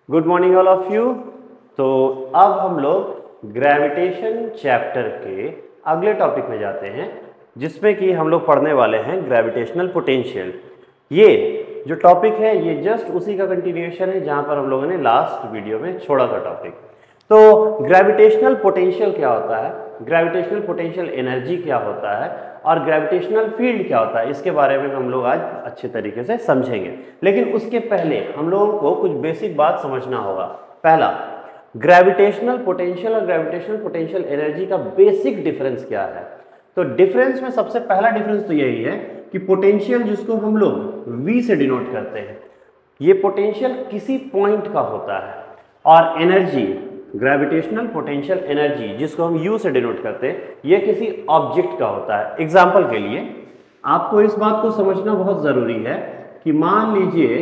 Good morning all of you. तो अब हम लोग ग्रेविटेशन चैप्टर के अगले टॉपिक में जाते हैं, जिसमें कि हम लोग पढ़ने वाले हैं ग्रेविटेशनल पोटेंशियल। ये जो टॉपिक है ये जस्ट उसी का कंटिन्यूएशन है जहां पर हम लोगों ने लास्ट वीडियो में छोड़ा था टॉपिक। तो ग्रेविटेशनल पोटेंशियल क्या होता है, ग्रेविटेशनल पोटेंशियल एनर्जी क्या होता है और ग्रेविटेशनल फील्ड क्या होता है, इसके बारे में हम लोग आज अच्छे तरीके से समझेंगे। लेकिन उसके पहले हम लोगों को कुछ बेसिक बात समझना होगा। पहला, ग्रेविटेशनल पोटेंशियल और ग्रेविटेशनल पोटेंशियल एनर्जी का बेसिक डिफरेंस क्या है। तो डिफरेंस में सबसे पहला डिफरेंस तो यही है कि पोटेंशियल जिसको हम लोग V से डिनोट करते हैं, ये पोटेंशियल किसी पॉइंट का होता है, और एनर्जी ग्रेविटेशनल पोटेंशियल एनर्जी जिसको हम U से डिनोट करते हैं, ये किसी ऑब्जेक्ट का होता है। एग्जाम्पल के लिए आपको इस बात को समझना बहुत ज़रूरी है कि मान लीजिए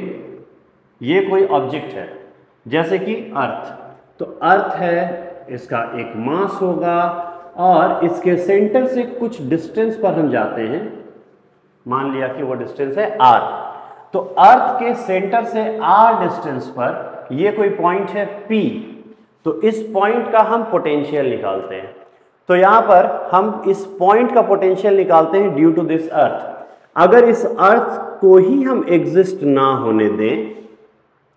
ये कोई ऑब्जेक्ट है, जैसे कि अर्थ। तो अर्थ है, इसका एक मास होगा और इसके सेंटर से कुछ डिस्टेंस पर हम जाते हैं, मान लिया कि वो डिस्टेंस है r। तो अर्थ के सेंटर से r डिस्टेंस पर ये कोई पॉइंट है P, तो इस पॉइंट का हम पोटेंशियल निकालते हैं। तो यहां पर हम इस पॉइंट का पोटेंशियल निकालते हैं ड्यू टू दिस अर्थ। अगर इस अर्थ को ही हम एग्जिस्ट ना होने दें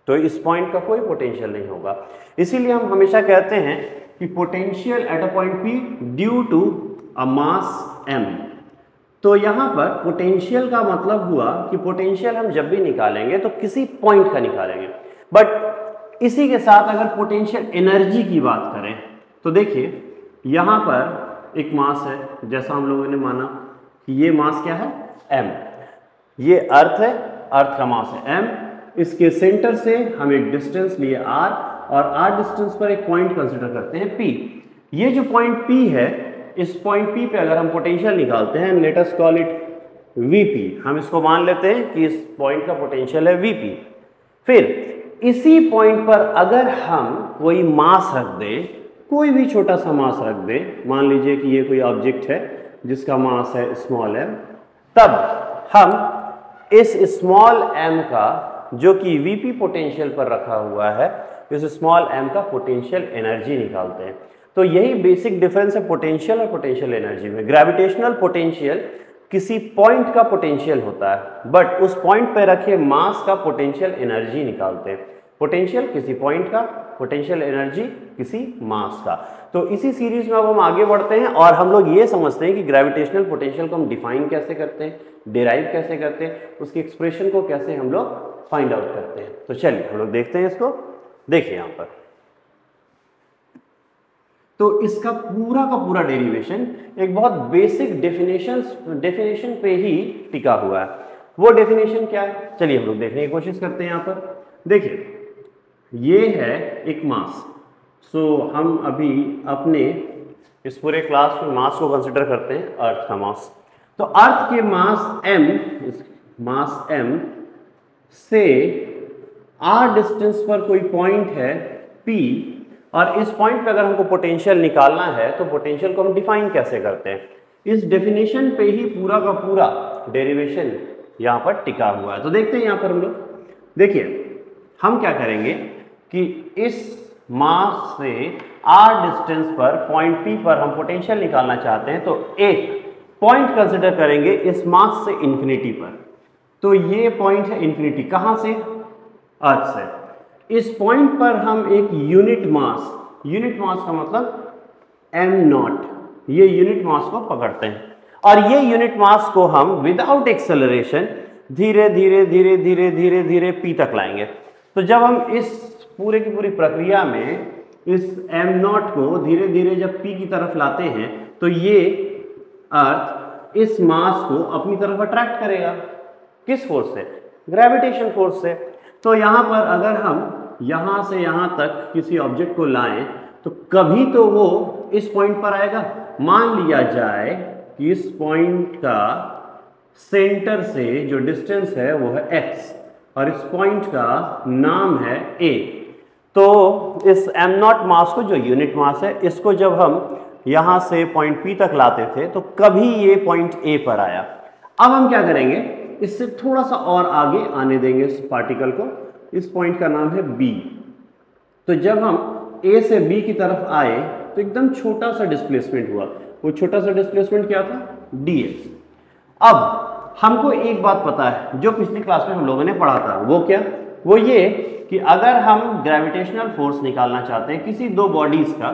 तो इस पॉइंट का कोई पोटेंशियल नहीं होगा। इसीलिए हम हमेशा कहते हैं कि potential at a point P due to a mass m। तो यहां पर पोटेंशियल का मतलब हुआ कि पोटेंशियल हम जब भी निकालेंगे तो किसी पॉइंट का निकालेंगे। बट इसी के साथ अगर पोटेंशियल एनर्जी की बात करें तो देखिए यहां पर एक मास है, जैसा हम लोगों ने माना कि ये मास क्या है m, ये अर्थ है, अर्थ का मास है m, इसके सेंटर से हम एक डिस्टेंस लिए r और r डिस्टेंस पर एक पॉइंट कंसीडर करते हैं P। ये जो पॉइंट P है, इस पॉइंट P पे अगर हम पोटेंशियल निकालते हैं, let us call it Vp, हम इसको मान लेते हैं कि इस पॉइंट का पोटेंशियल है Vp। फिर इसी पॉइंट पर अगर हम कोई मास रख दें, कोई भी छोटा सा मास रख दें, मान लीजिए कि ये कोई ऑब्जेक्ट है जिसका मास है स्मॉल m, तब हम इस स्मॉल m का जो कि Vp पोटेंशियल पर रखा हुआ है, इस स्मॉल m का पोटेंशियल एनर्जी निकालते हैं। तो यही बेसिक डिफरेंस है पोटेंशियल और पोटेंशियल एनर्जी में। ग्रेविटेशनल पोटेंशियल किसी पॉइंट का पोटेंशियल होता है, बट उस पॉइंट पे रखे मास का पोटेंशियल एनर्जी निकालते हैं। पोटेंशियल किसी पॉइंट का, पोटेंशियल एनर्जी किसी मास का। तो इसी सीरीज में अब हम आगे बढ़ते हैं और हम लोग ये समझते हैं कि ग्रेविटेशनल पोटेंशियल को हम डिफाइन कैसे करते हैं, डिराइव कैसे करते हैं, उसकी एक्सप्रेशन को कैसे हम लोग फाइंड आउट करते हैं। तो चलिए हम लोग देखते हैं इसको। देखिए यहां पर तो इसका का पूरा डेरिवेशन एक बहुत बेसिक डेफिनेशन पे ही टिका हुआ है। वो डेफिनेशन क्या है, चलिए हम लोग देखने की कोशिश करते हैं। यहां पर देखिए ये है एक मास। सो हम अभी अपने इस पूरे क्लास में मास को कंसिडर करते हैं, अर्थ का मास। तो अर्थ के मास m से r डिस्टेंस पर कोई पॉइंट है P, और इस पॉइंट पे अगर हमको पोटेंशियल निकालना है तो पोटेंशियल को हम डिफाइन कैसे करते हैं, इस डेफिनेशन पे ही पूरा का पूरा डेरिवेशन यहाँ पर टिका हुआ है। तो देखते हैं यहाँ पर हम लोग, देखिए हम क्या करेंगे कि इस मास से r डिस्टेंस पर पॉइंट P पर हम पोटेंशियल निकालना चाहते हैं, तो एक पॉइंट कंसिडर करेंगे इस मास से इंफिनिटी पर। तो ये पॉइंट है इंफिनिटी, कहाँ से, अर्थ से। इस पॉइंट पर हम एक यूनिट मास का मतलब m0, ये यूनिट मास को पकड़ते हैं और ये यूनिट मास को हम विदाउट एक्सेलरेशन धीरे धीरे धीरे धीरे धीरे धीरे P तक लाएंगे। तो जब हम इस पूरे की पूरी प्रक्रिया में इस m0 को धीरे धीरे जब P की तरफ लाते हैं तो ये अर्थ इस मास को अपनी तरफ अट्रैक्ट करेगा। किस फोर्स से, ग्रेविटेशन फोर्स से। तो यहाँ पर अगर हम यहाँ से यहाँ तक किसी ऑब्जेक्ट को लाएं तो कभी तो वो इस पॉइंट पर आएगा। मान लिया जाए कि इस पॉइंट का सेंटर से जो डिस्टेंस है वो है x और इस पॉइंट का नाम है a। तो इस m0 मास को, जो यूनिट मास है, इसको जब हम यहाँ से पॉइंट P तक लाते थे तो कभी ये पॉइंट A पर आया। अब हम क्या करेंगे, इससे थोड़ा सा और आगे आने देंगे इस पार्टिकल को, इस पॉइंट का नाम है B। तो जब हम ए से बी की तरफ आए तो एकदम छोटा सा डिस्प्लेसमेंट हुआ। वो छोटा सा डिस्प्लेसमेंट क्या था? dx। अब हमको एक बात पता है जो पिछली क्लास में हम लोगों ने पढ़ा था, वो क्या? वो ये कि अगर हम ग्रेविटेशनल फोर्स निकालना चाहते हैं किसी दो बॉडीज का,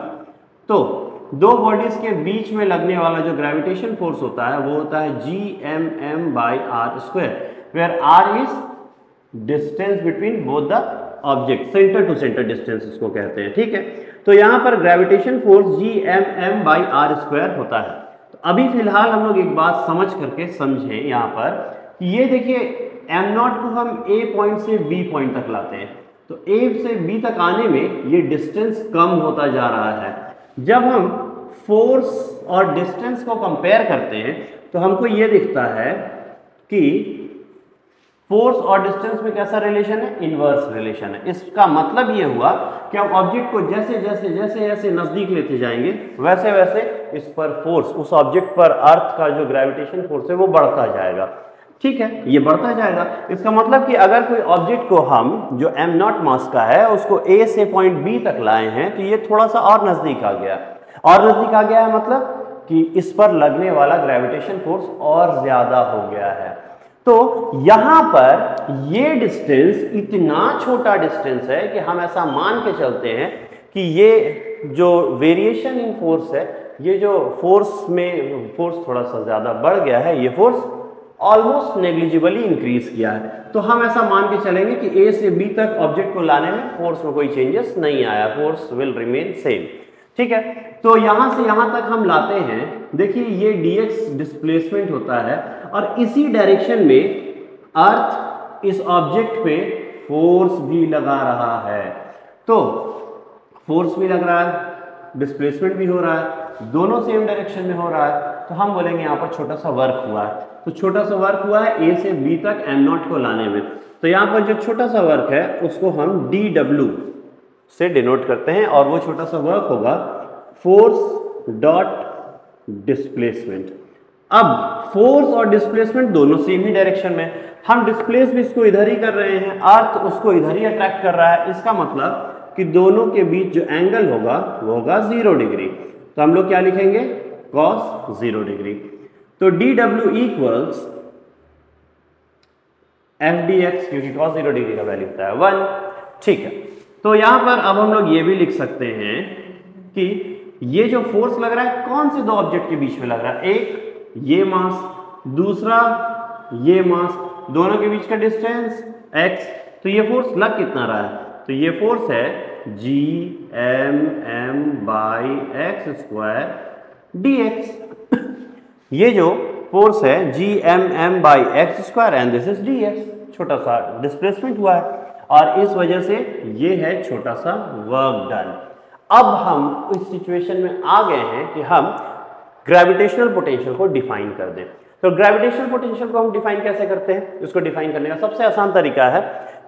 तो दो बॉडीज के बीच में लगने वाला जो ग्रेविटेशन फोर्स होता है वो होता है Gmm/r², where r is distance between both the object, centre to centre distance इसको कहते हैं, ठीक है। तो यहाँ पर ग्रेविटेशन फोर्स Gmm/r² होता है। तो अभी फिलहाल हम लोग एक बात समझ करके समझें यहाँ पर कि ये देखिए m0 को हम a पॉइंट से b पॉइंट तक लाते हैं, तो a से b तक आने में ये डिस्टेंस कम होता जा रहा है। जब हम फोर्स और डिस्टेंस को कंपेयर करते हैं तो हमको ये दिखता है कि फोर्स और डिस्टेंस में कैसा रिलेशन है? इनवर्स रिलेशन है। इसका मतलब ये हुआ कि हम ऑब्जेक्ट को जैसे जैसे जैसे जैसे नजदीक लेते जाएंगे वैसे वैसे इस पर फोर्स, उस ऑब्जेक्ट पर अर्थ का जो ग्रेविटेशन फोर्स है वो बढ़ता जाएगा, ठीक है, ये बढ़ता जाएगा। इसका मतलब कि अगर कोई ऑब्जेक्ट को हम जो m0 मास का है उसको a से पॉइंट b तक लाए हैं तो ये थोड़ा सा और नजदीक आ गया, और नजदीक आ गया है मतलब कि इस पर लगने वाला ग्रेविटेशन फोर्स और ज्यादा हो गया है। तो यहां पर ये डिस्टेंस इतना छोटा डिस्टेंस है कि हम ऐसा मान के चलते हैं कि ये जो वेरिएशन इन फोर्स है, ये जो फोर्स में फोर्स थोड़ा सा ज्यादा बढ़ गया है, ये फोर्स ऑलमोस्ट नेग्लिजिबली इंक्रीज किया है। तो हम ऐसा मान के चलेंगे कि ए से बी तक ऑब्जेक्ट को लाने में फोर्स में कोई चेंजेस नहीं आया, फोर्स विल रिमेन सेम, ठीक है। तो यहां से यहां तक हम लाते हैं, देखिए ये dx डिस्प्लेसमेंट होता है और इसी डायरेक्शन में अर्थ इस ऑब्जेक्ट पे फोर्स भी लगा रहा है। तो फोर्स भी लग रहा है, डिस्प्लेसमेंट भी हो रहा है, दोनों सेम डायरेक्शन में हो रहा है, तो हम बोलेंगे यहाँ पर छोटा सा वर्क हुआ है। तो छोटा सा वर्क हुआ है a से b तक m0 को लाने में, तो यहाँ पर जो छोटा सा वर्क है उसको हम dw से डिनोट करते हैं, और वो छोटा सा वर्क होगा फोर्स डॉट डिस्प्लेसमेंट। अब फोर्स और डिस्प्लेसमेंट दोनों सेम ही डायरेक्शन में, हम डिस्प्लेस भी इसको इधर ही कर रहे हैं, अर्थ उसको इधर ही अट्रैक्ट कर रहा है, इसका मतलब कि दोनों के बीच जो एंगल होगा वो होगा 0 डिग्री। तो हम लोग क्या लिखेंगे? cos 0 degree. तो dw इक्वल्स f dx, क्योंकि cos 0 डिग्री का वैल्यू होता है 1, ठीक है। तो यहां पर अब हम लोग ये भी लिख सकते हैं कि ये जो फोर्स लग रहा है कौन से दो ऑब्जेक्ट के बीच में लग रहा है? एक ये मास, दूसरा ये मास, दोनों के बीच का डिस्टेंस x। तो ये फोर्स लग कितना रहा है? तो ये फोर्स है Gmm/x² dx। ये जो फोर्स है Gmm/x² and this is dx, छोटा सा डिस्प्लेसमेंट हुआ है और इस वजह से ये है छोटा सा वर्क डन। अब हम इस सिचुएशन में आ गए हैं कि हम ग्रेविटेशनल पोटेंशियल को डिफाइन कर दें। तो ग्रेविटेशनल पोटेंशियल को हम डिफाइन कैसे करते हैं? इसको डिफाइन करने का सबसे आसान तरीका है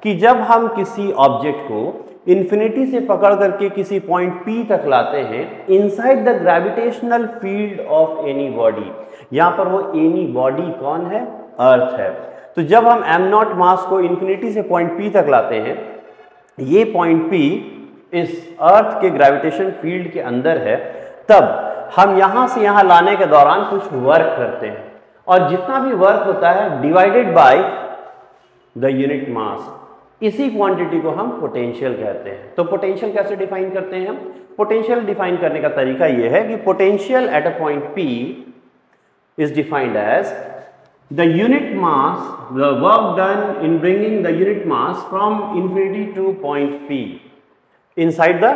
कि जब हम किसी ऑब्जेक्ट को इन्फिनिटी से पकड़ करके किसी पॉइंट P तक लाते हैं inside the gravitational field of any body, यहां पर वो एनी बॉडी कौन है? अर्थ है। तो जब हम m0 मास को इन्फिनिटी से पॉइंट P तक लाते हैं, ये पॉइंट P इस अर्थ के ग्रेविटेशन फील्ड के अंदर है, तब हम यहां से यहां लाने के दौरान कुछ वर्क करते हैं, और जितना भी वर्क होता है divided by the unit mass, इसी क्वांटिटी को हम पोटेंशियल कहते हैं। तो पोटेंशियल कैसे डिफाइन करते हैं हम? पोटेंशियल डिफाइन करने का तरीका यह है कि potential at a point P is defined as the unit mass, the work done in bringing the unit mass from infinity to point P inside the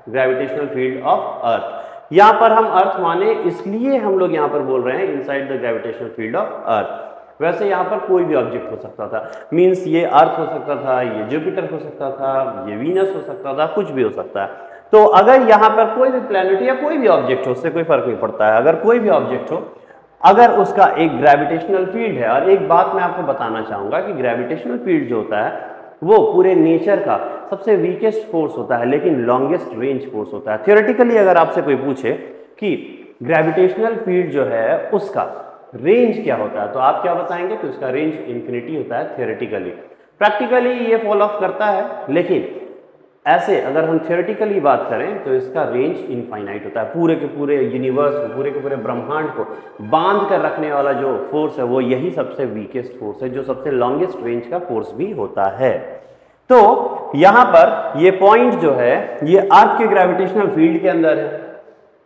gravitational field of earth। यहां पर हम अर्थ माने इसलिए हम लोग यहां पर बोल रहे हैं inside the gravitational field of अर्थ। वैसे यहां पर कोई भी ऑब्जेक्ट हो सकता था, मींस ये अर्थ हो सकता था, ये जुपिटर हो सकता था, ये वीनस हो सकता था, कुछ भी हो सकता है। तो अगर यहां पर कोई भी प्लैनेट या कोई भी ऑब्जेक्ट हो, उससे कोई फर्क नहीं पड़ता है, अगर कोई भी ऑब्जेक्ट हो, अगर उसका एक ग्रेविटेशनल फील्ड है, और एक बात मैं आपको बताना चाहूंगा कि ग्रेविटेशनल फील्ड जो होता है वो पूरे नेचर का सबसे वीकेस्ट फोर्स होता है लेकिन लॉन्गेस्ट रेंज फोर्स होता है। थियोरेटिकली अगर आपसे कोई पूछे कि ग्रेविटेशनल फील्ड जो है उसका रेंज क्या होता है, तो आप क्या बताएंगे कि उसका रेंज इंफिनिटी होता है थियोरेटिकली। प्रैक्टिकली ये फॉलो ऑफ करता है, लेकिन ऐसे अगर हम थियोरेटिकली बात करें तो इसका रेंज इनफाइनाइट होता है। पूरे के पूरे यूनिवर्स को, पूरे के पूरे ब्रह्मांड को बांध कर रखने वाला जो फोर्स है वो यही सबसे वीकेस्ट फोर्स है, जो सबसे लॉन्गेस्ट रेंज का फोर्स भी होता है। तो यहां पर ये पॉइंट जो है ये अर्थ के ग्रेविटेशनल फील्ड के अंदर है।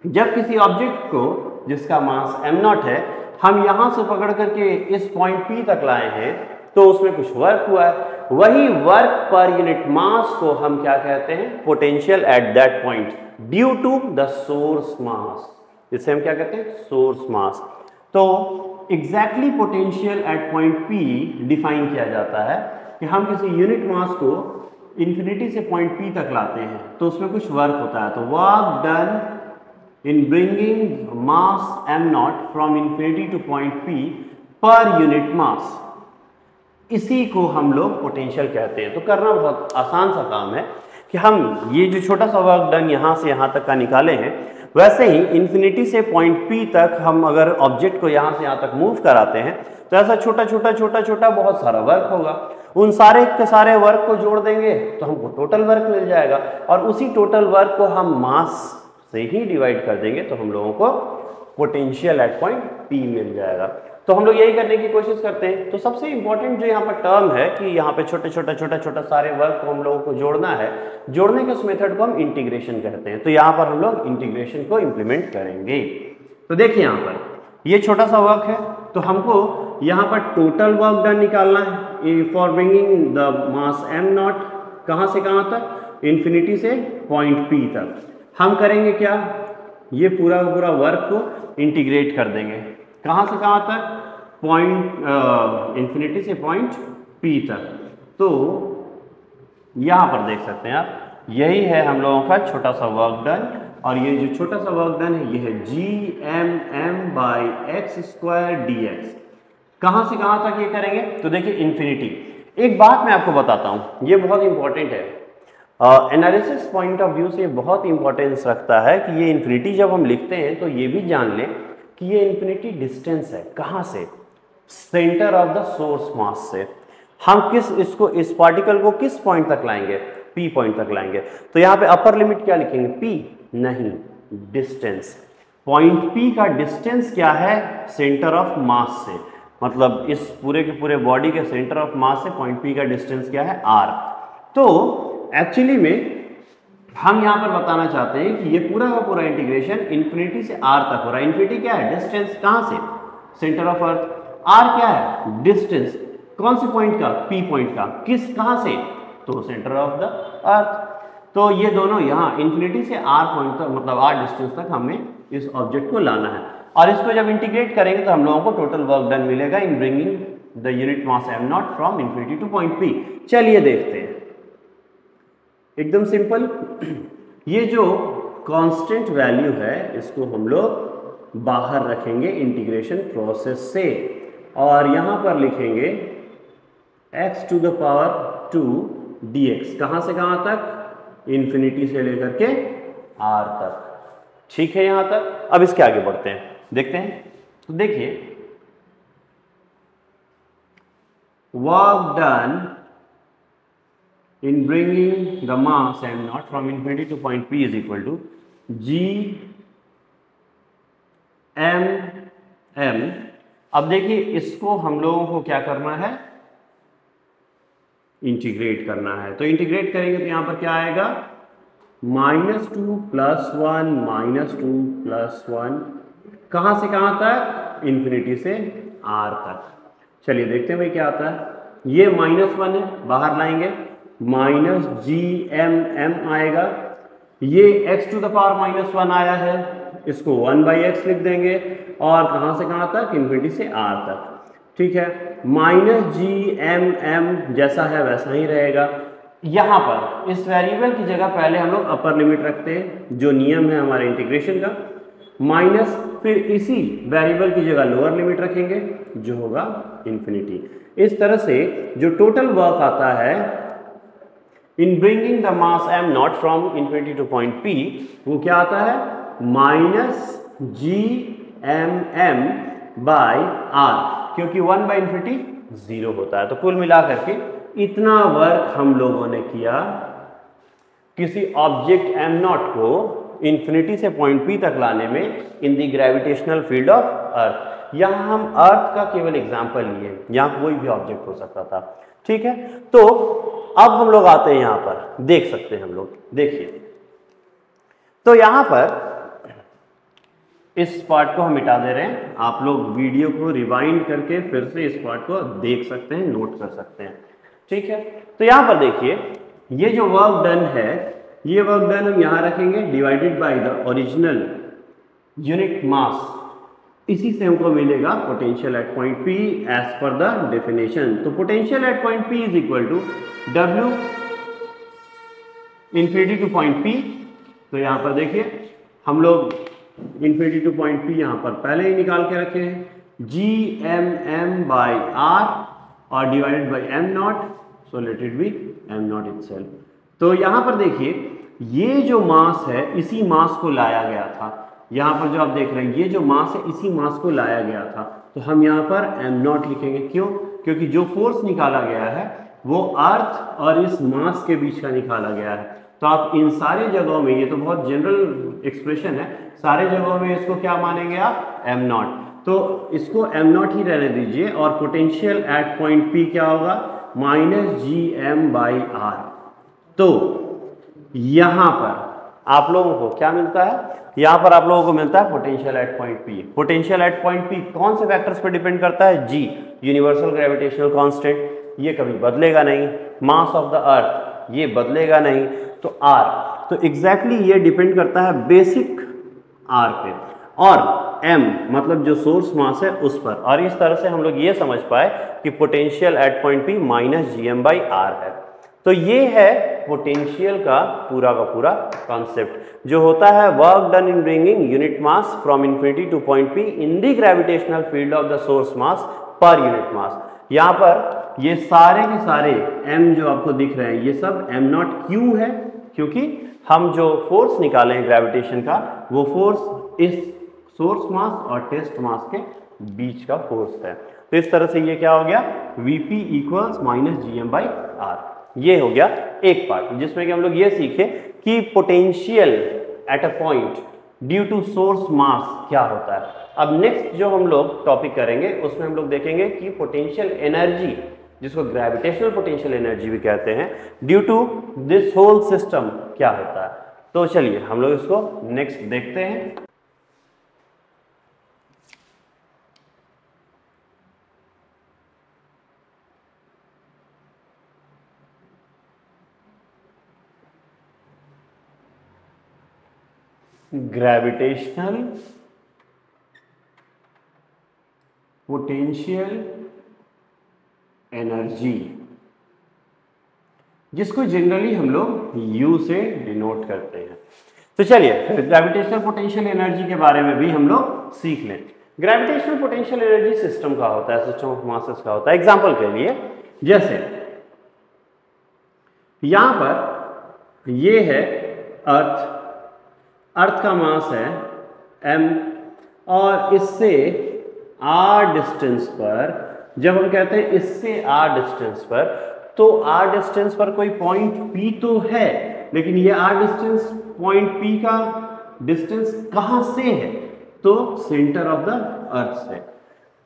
जब किसी ऑब्जेक्ट को जिसका मास m0 है हम यहां से पकड़ करके इस पॉइंट P तक लाए हैं तो उसमें कुछ वर्क हुआ है, वही वर्क पर यूनिट मास को हम क्या कहते हैं? Potential at that point due to the source mass. इसे हम क्या कहते हैं? Source mass. तो exactly potential at point P define किया जाता है कि हम किसी यूनिट मास को इंफिनिटी से पॉइंट P तक लाते हैं तो उसमें कुछ वर्क होता है। तो work done in bringing mass m0 from infinity to point P per unit mass, इसी को हम लोग पोटेंशियल कहते हैं। तो करना बहुत आसान सा काम है कि हम ये जो छोटा सा वर्क डन यहाँ से यहाँ तक का निकाले हैं, वैसे ही इन्फिनिटी से पॉइंट P तक हम अगर ऑब्जेक्ट को यहाँ से यहाँ तक मूव कराते हैं तो ऐसा छोटा छोटा छोटा छोटा बहुत सारा वर्क होगा। उन सारे के सारे वर्क को जोड़ देंगे तो हमको टोटल वर्क मिल जाएगा, और उसी टोटल वर्क को हम मास से ही डिवाइड कर देंगे तो हम लोगों को पोटेंशियल एट पॉइंट P मिल जाएगा। तो हम लोग यही करने की कोशिश करते हैं। तो सबसे इंपॉर्टेंट जो यहाँ पर टर्म है कि यहाँ पे छोटे छोटा छोटा छोटा सारे वर्क को हम लोगों को जोड़ना है, जोड़ने के उस मेथड को हम इंटीग्रेशन कहते हैं। तो यहाँ पर हम लोग इंटीग्रेशन को इम्प्लीमेंट करेंगे। तो देखिए यहाँ पर ये छोटा सा वर्क है, तो हमको यहाँ पर टोटल वर्क डन निकालना है for bringing the mass m0 कहाँ से कहाँ तक? इन्फिनिटी से पॉइंट P तक। हम करेंगे क्या? ये पूरा का पूरा वर्क को इंटीग्रेट कर देंगे। कहाँ से कहाँ तक? पॉइंट इन्फिनिटी से पॉइंट P तक। तो यहाँ पर देख सकते हैं आप, यही है हम लोगों का छोटा सा वर्क डन, और ये जो छोटा सा वर्क डन है ये है gmm/x² dx। कहाँ से कहाँ तक ये करेंगे? तो देखिए इन्फिनिटी। एक बात मैं आपको बताता हूँ, ये बहुत इंपॉर्टेंट है, एनालिसिस पॉइंट ऑफ व्यू से बहुत इंपॉर्टेंस रखता है कि ये इन्फिनिटी जब हम लिखते हैं तो ये भी जान लें कि ये इन्फिनिटी डिस्टेंस है। कहाँ से? सेंटर ऑफ द सोर्स मास से। हम इस पार्टिकल को किस पॉइंट तक लाएंगे? P पॉइंट तक लाएंगे। तो यहाँ पे अपर लिमिट क्या लिखेंगे? P नहीं, डिस्टेंस। पॉइंट P का डिस्टेंस क्या है? सेंटर ऑफ मास से, मतलब इस पूरे के पूरे बॉडी के सेंटर ऑफ मास से पॉइंट P का डिस्टेंस क्या है? R। तो एक्चुअली में हम यहाँ पर बताना चाहते हैं कि ये पूरा का पूरा इंटीग्रेशन इन्फिनिटी से R तक हो रहा है। इन्फिनिटी क्या है? डिस्टेंस। कहाँ से? Centre of earth. R क्या है? डिस्टेंस। कौन से पॉइंट का? P पॉइंट का। किस कहाँ से? तो सेंटर ऑफ द अर्थ। तो ये दोनों यहाँ इन्फिनिटी से R पॉइंट तक, मतलब R डिस्टेंस तक हमें इस ऑब्जेक्ट को लाना है, और इसको जब इंटीग्रेट करेंगे तो हम लोगों को टोटल वर्क डन मिलेगा in bringing the unit mass m0 from infinity to point P। चलिए देखते हैं। एकदम सिंपल। ये जो कांस्टेंट वैल्यू है इसको हम लोग बाहर रखेंगे इंटीग्रेशन प्रोसेस से, और यहां पर लिखेंगे x⁴ dx। कहां से कहां तक? इन्फिनिटी से लेकर के R तक। ठीक है यहां तक। अब इसके आगे बढ़ते हैं, देखते हैं। तो देखिए, work done in bringing the mass m0 from infinity to point P is equal to gmm। अब देखिए इसको हम लोगों को क्या करना है? इंटीग्रेट करना है। तो इंटीग्रेट करेंगे तो यहाँ पर क्या आएगा? -2 + 1 -2 + 1। कहाँ से कहाँ तक? इन्फिनिटी से R तक। चलिए देखते हैं भाई क्या आता है। ये -1 है, बाहर लाएंगे, -gmm आएगा। ये x⁻⁻1 आया है, इसको 1/x लिख देंगे, और कहाँ से कहाँ तक? इन्फिनिटी से R तक। ठीक है, -gmm जैसा है वैसा ही रहेगा। यहाँ पर इस वेरिएबल की जगह पहले हम लोग अपर लिमिट रखते हैं, जो नियम है हमारे इंटीग्रेशन का, माइनस, फिर इसी वेरिएबल की जगह लोअर लिमिट रखेंगे जो होगा इन्फिनिटी। इस तरह से जो टोटल वर्क आता है in bringing the mass m0 from infinity to point P, वो क्या आता है? -gmm/r, क्योंकि 1/∞ 0 होता है। तो कुल मिलाकर के इतना वर्क हम लोगों ने किया किसी ऑब्जेक्ट एम नॉट को इंफिनिटी से पॉइंट पी तक लाने में in the gravitational field of अर्थ। यहाँ हम अर्थ का केवल एग्जाम्पल लिए, यहाँ कोई भी ऑब्जेक्ट हो सकता था, ठीक है। तो अब हम लोग आते हैं यहाँ पर, देख सकते हैं हम लोग, देखिए तो यहाँ पर इस पार्ट को हम मिटा दे रहे हैं, आप लोग वीडियो को रिवाइंड करके फिर से इस पार्ट को देख सकते हैं, नोट कर सकते हैं, ठीक है। तो यहाँ पर देखिए ये जो वर्क डन है, ये वर्क डन हम यहाँ रखेंगे divided by the original unit mass, इसी से हमको मिलेगा potential at point P as per the definition. तो potential at point P is equal to W infinity to point P। तो यहाँ पर देखिए हम लोग इंफिनिटी टू पॉइंट P यहाँ पर पहले ही निकाल के रखे हैं, GM बाई R और divided by M not, so let it be M not itself. तो यहाँ पर देखिए ये जो मास है इसी मास को लाया गया था, यहाँ पर जो आप देख रहे हैं ये जो मास है इसी मास को लाया गया था, तो हम यहाँ पर M नॉट लिखेंगे। क्यों? क्योंकि जो फोर्स निकाला गया है वो अर्थ और इस मास के बीच का निकाला गया है। तो आप इन सारी जगहों में, ये तो बहुत जनरल एक्सप्रेशन है, सारे जगहों में इसको क्या मानेंगे आप? M not. तो इसको M नॉट ही रहने दीजिए और पोटेंशियल एट पॉइंट P क्या होगा? Minus GM by R। तो यहाँ पर आप लोगों को क्या मिलता है? यहाँ पर आप लोगों को मिलता है potential at point P। Potential at point P कौन से फैक्टर्स पर डिपेंड करता है? G, यूनिवर्सल ग्रेविटेशनल कांस्टेंट, ये कभी बदलेगा नहीं। मास ऑफ द अर्थ, ये बदलेगा नहीं। तो R, तो एग्जैक्टली ये डिपेंड करता है बेसिक R पे, और M मतलब जो सोर्स मास है उस पर। और इस तरह से हम लोग ये समझ पाए कि potential at point P minus GM by R है। तो ये है पोटेंशियल का पूरा कॉन्सेप्ट, जो होता है work done in bringing unit mass from infinity to point P in the gravitational field of the source mass per unit mass. यहाँ पर ये सारे के सारे M जो आपको दिख रहे हैं ये सब M नॉट Q है, क्योंकि हम जो फोर्स निकाले हैं ग्रेविटेशन का वो फोर्स इस सोर्स मास और टेस्ट मास के बीच का फोर्स है। तो इस तरह से ये क्या हो गया? VP equals minus GM by R। ये हो गया एक पार्ट, जिसमें कि हम लोग ये सीखे कि potential at a point due to source mass क्या होता है। अब नेक्स्ट जो हम लोग टॉपिक करेंगे उसमें हम लोग देखेंगे कि पोटेंशियल एनर्जी, जिसको ग्रेविटेशनल पोटेंशियल एनर्जी भी कहते हैं, due to this whole system क्या होता है। तो चलिए हम लोग इसको नेक्स्ट देखते हैं। ग्रेविटेशनल पोटेंशियल एनर्जी, जिसको जनरली हम लोग U से डिनोट करते हैं। तो चलिए फिर ग्रेविटेशनल पोटेंशियल एनर्जी के बारे में भी हम लोग सीख लें। ग्रेविटेशनल पोटेंशियल एनर्जी सिस्टम का होता है, सिस्टम ऑफ मासेस का होता है। एग्जांपल के लिए जैसे यहां पर ये है अर्थ, अर्थ का मास है m, और इससे r डिस्टेंस पर, जब हम कहते हैं इससे r डिस्टेंस पर, तो r डिस्टेंस पर कोई पॉइंट P तो है, लेकिन ये r डिस्टेंस पॉइंट P का डिस्टेंस कहां से है? तो सेंटर ऑफ द अर्थ से।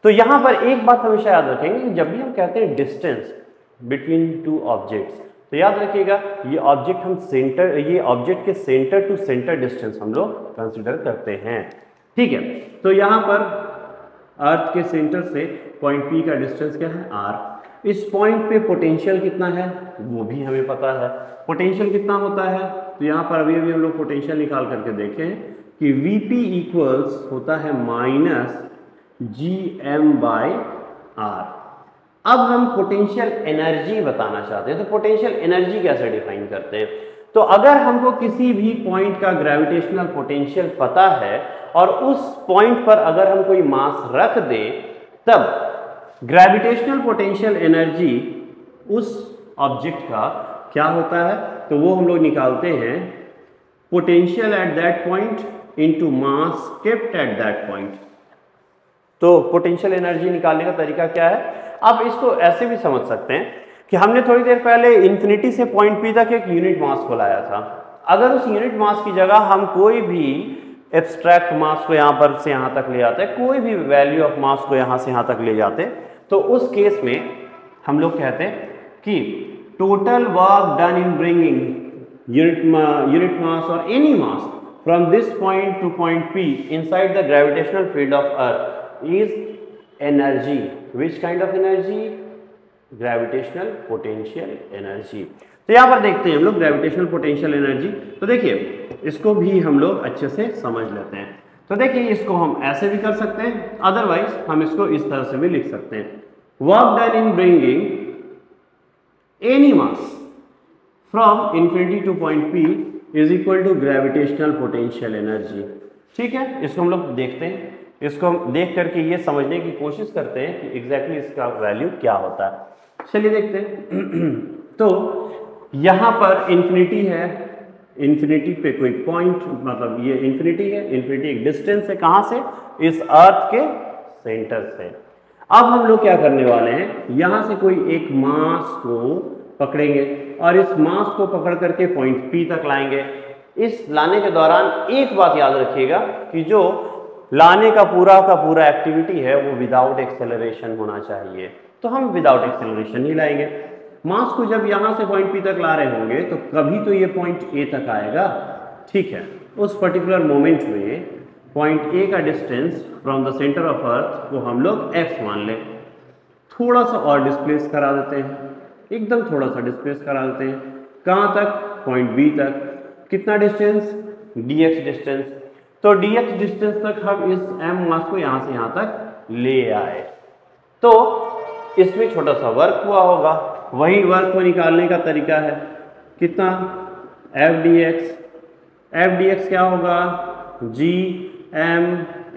तो यहां पर एक बात हमेशा याद रखेंगे कि जब भी हम कहते हैं डिस्टेंस बिटवीन टू ऑब्जेक्ट्स, तो याद रखिएगा ये ऑब्जेक्ट हम सेंटर, ये ऑब्जेक्ट के सेंटर टू सेंटर डिस्टेंस हम लोग कंसीडर करते हैं, ठीक है। तो यहाँ पर अर्थ के सेंटर से पॉइंट P का डिस्टेंस क्या है? R। इस पॉइंट पे पोटेंशियल कितना है वो भी हमें पता है। पोटेंशियल कितना होता है? तो यहाँ पर अभी हम लोग पोटेंशियल निकाल करके देखें कि VP इक्वल्स होता है माइनस GM बाई R। अब हम पोटेंशियल एनर्जी बताना चाहते हैं, तो पोटेंशियल एनर्जी कैसे डिफाइन करते हैं? तो अगर हमको किसी भी पॉइंट का ग्रेविटेशनल पोटेंशियल पता है और उस पॉइंट पर अगर हम कोई मास रख दें, तब ग्रेविटेशनल पोटेंशियल एनर्जी उस ऑब्जेक्ट का क्या होता है? तो वो हम लोग निकालते हैं potential at that point into mass kept at that point. तो पोटेंशियल एनर्जी निकालने का तरीका क्या है? आप इसको ऐसे भी समझ सकते हैं कि हमने थोड़ी देर पहले इन्फिनिटी से पॉइंट पी तक एक यूनिट मास को लाया था। अगर उस यूनिट मास की जगह हम कोई भी एब्स्ट्रैक्ट मास को यहाँ पर से यहाँ तक ले जाते, कोई भी वैल्यू ऑफ मास को यहाँ से यहाँ तक ले जाते, तो उस केस में हम लोग कहते हैं कि total work done in bringing unit mass और any mass from this point to point P inside the gravitational field of earth is energy. Which kind of energy? Gravitational potential energy. तो यहाँ पर देखते हैं हम लोग ग्रेविटेशनल पोटेंशियल एनर्जी। तो देखिए इसको भी हम लोग अच्छे से समझ लेते हैं। तो देखिए इसको हम ऐसे भी कर सकते हैं, अदरवाइज हम इसको इस तरह से भी लिख सकते हैं, work done in bringing any mass from infinity to point P is equal to gravitational potential energy. ठीक है, इसको हम लोग देखते हैं, इसको हम देख करके ये समझने की कोशिश करते हैं कि एग्जैक्टली इसका वैल्यू क्या होता है। चलिए देखते हैं। तो यहाँ पर इन्फिनिटी है, इन्फिनिटी पे कोई पॉइंट, मतलब ये इन्फिनिटी है, इन्फिनिटी एक डिस्टेंस है कहाँ से? इस अर्थ के सेंटर से। अब हम लोग क्या करने वाले हैं, यहाँ से कोई एक मास को पकड़ेंगे और इस मास को पकड़ करके पॉइंट P तक लाएंगे। इस लाने के दौरान एक बात याद रखिएगा कि जो लाने का पूरा एक्टिविटी है वो विदाउट एक्सेलरेशन होना चाहिए। तो हम विदाउट एक्सेलरेशन ही लाएंगे। मास को जब यहाँ से पॉइंट P तक ला रहे होंगे तो कभी तो ये पॉइंट A तक आएगा। ठीक है, उस पर्टिकुलर मोमेंट में पॉइंट A का distance from the centre of earth को हम लोग x मान लें। थोड़ा सा और डिस्प्लेस करा देते हैं, एकदम थोड़ा सा डिस्प्लेस करा देते हैं। कहाँ तक? पॉइंट B तक। कितना डिस्टेंस? dx distance. तो dx डिस्टेंस तक हम इस m मास को यहाँ से यहाँ तक ले आए, तो इसमें छोटा सा वर्क हुआ होगा। वही वर्क को निकालने का तरीका है, कितना? एफ डी एक्स क्या होगा? G m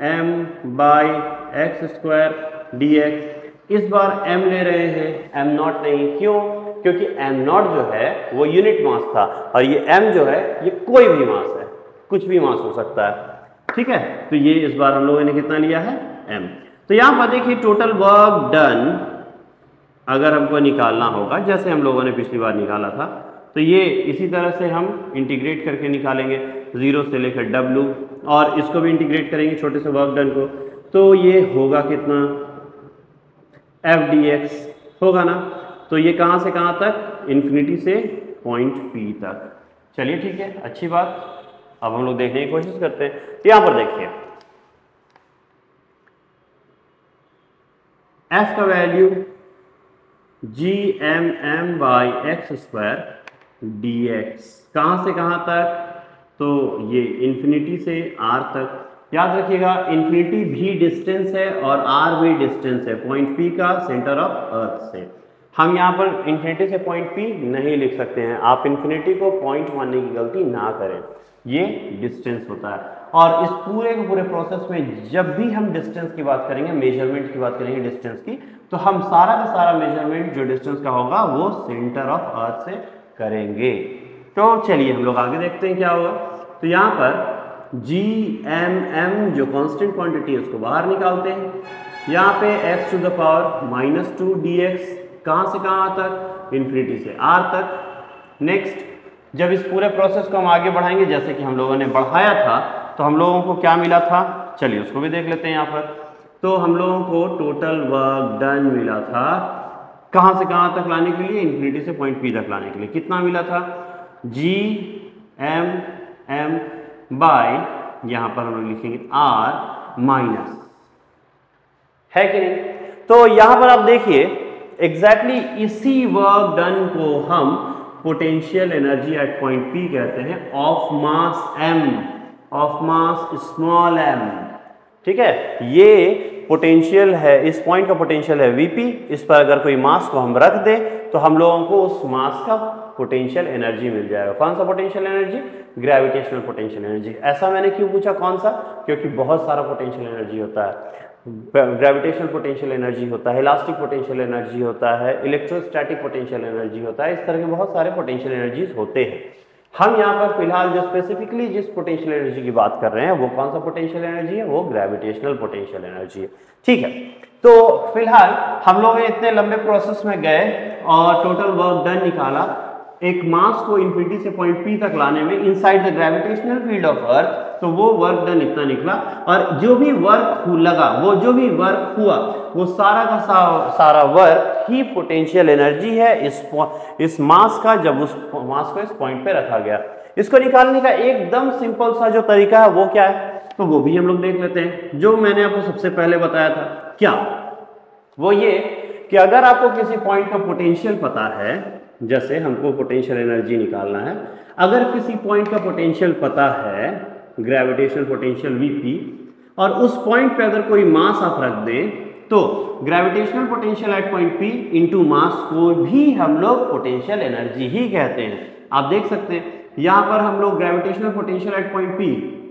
m by x square d x. इस बार m ले रहे हैं, m नॉट नहीं। क्यों? क्योंकि m नॉट जो है वो यूनिट मास था और ये m जो है ये कोई भी मास है, कुछ भी मास हो सकता है। ठीक है, तो ये इस बार हम लोगों ने कितना लिया है? m। तो यहाँ पर देखिए टोटल वर्क डन अगर हमको निकालना होगा, जैसे हम लोगों ने पिछली बार निकाला था, तो ये इसी तरह से हम इंटीग्रेट करके निकालेंगे 0 से लेकर W, और इसको भी इंटीग्रेट करेंगे छोटे से वर्क डन को। तो ये होगा कितना? एफ डी एक्स होगा ना। तो ये कहाँ से कहाँ तक? इन्फिनिटी से पॉइंट P तक। चलिए ठीक है, अच्छी बात। अब हम लोग देखने की कोशिश करते हैं। यहाँ पर देखिए F का value G m m by x square d x. कहाँ से कहाँ तक? तो ये इन्फिनिटी से R तक। याद रखिएगा इन्फिनिटी भी डिस्टेंस है और R भी डिस्टेंस है पॉइंट P का सेंटर ऑफ अर्थ से। हम यहाँ पर इन्फिनिटी से पॉइंट P नहीं लिख सकते हैं। आप इन्फिनिटी को पॉइंट मानने की गलती ना करें, ये डिस्टेंस होता है। और इस पूरे के पूरे प्रोसेस में जब भी हम डिस्टेंस की बात करेंगे, मेजरमेंट की बात करेंगे डिस्टेंस की, तो हम सारा का सारा मेजरमेंट जो डिस्टेंस का होगा वो सेंटर ऑफ अर्थ से करेंगे। तो चलिए हम लोग आगे देखते हैं क्या होगा। तो यहाँ पर जी एम एम जो कांस्टेंट क्वांटिटी है उसको बाहर निकालते हैं। यहाँ पे x to the power -2 dx। कहाँ से कहाँ तक? इन्फिनिटी से R तक। नेक्स्ट, जब इस पूरे प्रोसेस को हम आगे बढ़ाएंगे, जैसे कि हम लोगों ने बढ़ाया था, तो हम लोगों को क्या मिला था? चलिए उसको भी देख लेते हैं यहाँ पर। तो हम लोगों को टोटल वर्क डन मिला था कहाँ से कहाँ तक लाने के लिए? इन्फिनिटी से पॉइंट P तक लाने के लिए। कितना मिला था? जी एम एम बाई, यहाँ पर हम लोग लिखेंगे R माइनस, है कि नहीं? तो यहाँ पर आप देखिए एग्जैक्टली इसी वर्क डन को हम potential energy at point P कहते हैं, of mass m, of mass small m। ठीक है, ये पोटेंशियल है, इस पॉइंट का पोटेंशियल है Vp। इस पर अगर कोई मास को हम रख दें तो हम लोगों को उस मास का पोटेंशियल एनर्जी मिल जाएगा। कौन सा potential energy? Gravitational potential energy. ऐसा मैंने क्यों पूछा कौन सा? क्योंकि बहुत सारा पोटेंशियल एनर्जी होता है। ग्रेविटेशनल पोटेंशियल एनर्जी होता है, इलास्टिक पोटेंशियल एनर्जी होता है, इलेक्ट्रोस्टैटिक पोटेंशियल एनर्जी होता है। इस तरह के बहुत सारे पोटेंशियल एनर्जीज होते हैं। हम यहाँ पर फिलहाल जो स्पेसिफिकली जिस पोटेंशियल एनर्जी की बात कर रहे हैं वो कौन सा पोटेंशियल एनर्जी है, वो ग्रेविटेशनल पोटेंशियल एनर्जी है। ठीक है, तो फिलहाल हम लोग इतने लंबे प्रोसेस में गए और टोटल वर्क डन निकाला, एक मास को इन्फिनिटी से पॉइंट P तक लाने में inside the gravitational field of अर्थ, तो वो वर्क डन इतना निकला। और जो भी वर्क लगा, वो जो भी वर्क हुआ, वो सारा का सारा वर्क ही पोटेंशियल एनर्जी है इस मास का, जब उस मास को इस पॉइंट पे रखा गया। इसको निकालने का एकदम सिंपल सा जो तरीका है वो क्या है, तो वो भी हम लोग देख लेते हैं, जो मैंने आपको सबसे पहले बताया था। क्या वो ये कि अगर आपको किसी पॉइंट का पोटेंशियल पता है, जैसे हमको पोटेंशियल एनर्जी निकालना है, अगर किसी पॉइंट का पोटेंशियल पता है, ग्रेविटेशनल पोटेंशियल Vp, और उस पॉइंट पे अगर कोई मास आप रख दें, तो gravitational potential at point P into mass को भी हम लोग पोटेंशियल एनर्जी ही कहते हैं। आप देख सकते हैं यहाँ पर हम लोग gravitational potential at point P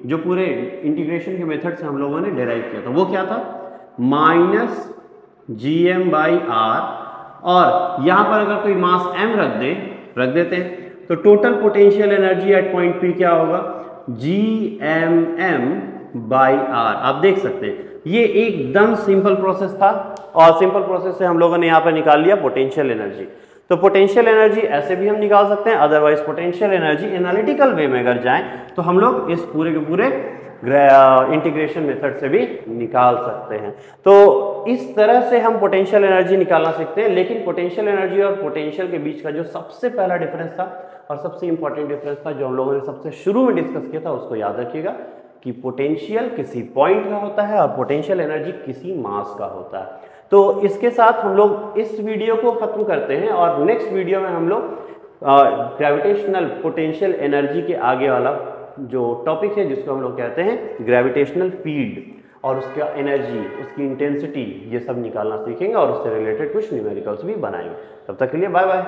जो पूरे इंटीग्रेशन के मेथड से हम लोगों ने डिराइव किया था, वो क्या था, -gm/r, और यहाँ पर अगर कोई मास m रख देते हैं, तो total potential energy at point P क्या होगा, gmm/r। आप देख सकते हैं ये एकदम सिंपल प्रोसेस था, और सिंपल प्रोसेस से हम लोगों ने यहाँ पर निकाल लिया पोटेंशियल एनर्जी। तो पोटेंशियल एनर्जी ऐसे भी हम निकाल सकते हैं, अदरवाइज पोटेंशियल एनर्जी एनालिटिकल वे में अगर जाएं तो हम लोग इस पूरे के पूरे इंटीग्रेशन मेथड से भी निकाल सकते हैं। तो इस तरह से हम पोटेंशियल एनर्जी निकालना सीखते हैं। लेकिन पोटेंशियल एनर्जी और पोटेंशियल के बीच का जो सबसे पहला डिफरेंस था और सबसे इंपॉर्टेंट डिफरेंस था, जो हम लोगों ने सबसे शुरू में डिस्कस किया था, उसको याद रखिएगा कि पोटेंशियल किसी पॉइंट का होता है और पोटेंशियल एनर्जी किसी मास का होता है। तो इसके साथ हम लोग इस वीडियो को खत्म करते हैं, और नेक्स्ट वीडियो में हम लोग ग्रेविटेशनल पोटेंशियल एनर्जी के आगे वाला जो टॉपिक है, जिसको हम लोग कहते हैं ग्रेविटेशनल फील्ड, और उसका एनर्जी, उसकी इंटेंसिटी, ये सब निकालना सीखेंगे और उससे रिलेटेड कुछ न्यूमेरिकल्स भी बनाएंगे। तब तक के लिए बाय बाय।